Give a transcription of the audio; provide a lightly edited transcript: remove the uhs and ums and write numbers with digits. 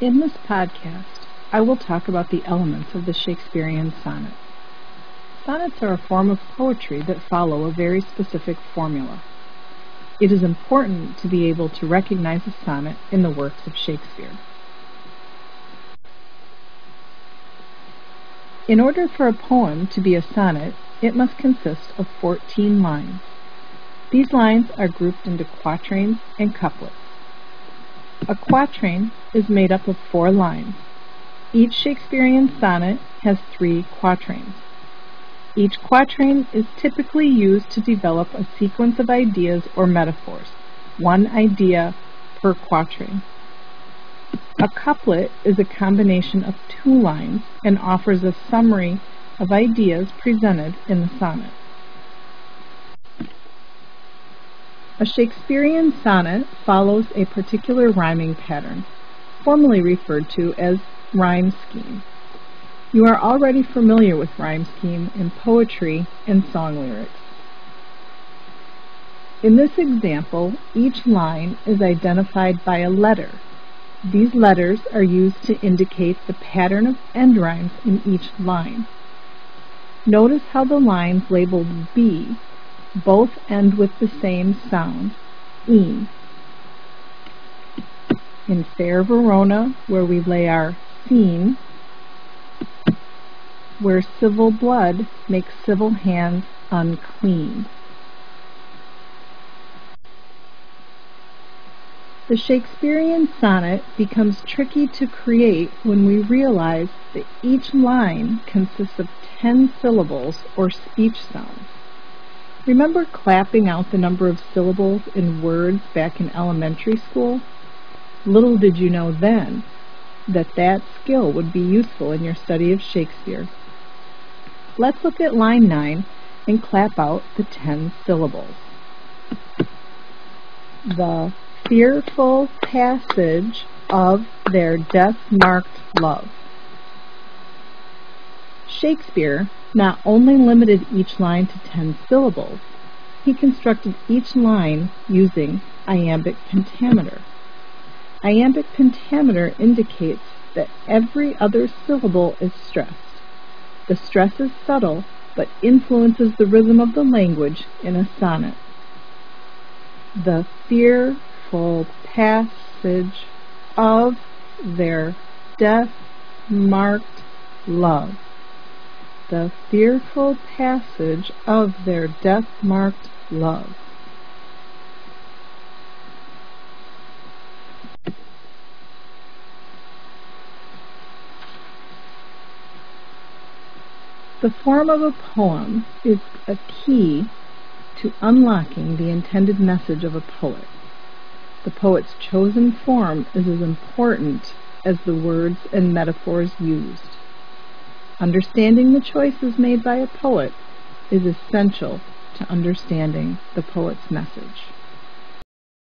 In this podcast, I will talk about the elements of the Shakespearean sonnet. Sonnets are a form of poetry that follow a very specific formula. It is important to be able to recognize a sonnet in the works of Shakespeare. In order for a poem to be a sonnet, it must consist of 14 lines. These lines are grouped into quatrains and couplets. A quatrain is made up of 4 lines. Each Shakespearean sonnet has 3 quatrains. Each quatrain is typically used to develop a sequence of ideas or metaphors, 1 idea per quatrain. A couplet is a combination of 2 lines and offers a summary of ideas presented in the sonnet. A Shakespearean sonnet follows a particular rhyming pattern, formally referred to as rhyme scheme. You are already familiar with rhyme scheme in poetry and song lyrics. In this example, each line is identified by a letter. These letters are used to indicate the pattern of end rhymes in each line. Notice how the lines labeled B both end with the same sound, "een." In fair Verona, where we lay our scene, where civil blood makes civil hands unclean. The Shakespearean sonnet becomes tricky to create when we realize that each line consists of 10 syllables or speech sounds. Remember clapping out the number of syllables in words back in elementary school? Little did you know then that that skill would be useful in your study of Shakespeare. Let's look at line 9 and clap out the 10 syllables. The fearful passage of their death-marked love. Shakespeare not only limited each line to 10 syllables, he constructed each line using iambic pentameter. Iambic pentameter indicates that every other syllable is stressed. The stress is subtle, but influences the rhythm of the language in a sonnet. The fearful passage of their death-marked love. The fearful passage of their death-marked love. The form of a poem is a key to unlocking the intended message of a poet. The poet's chosen form is as important as the words and metaphors used. Understanding the choices made by a poet is essential to understanding the poet's message.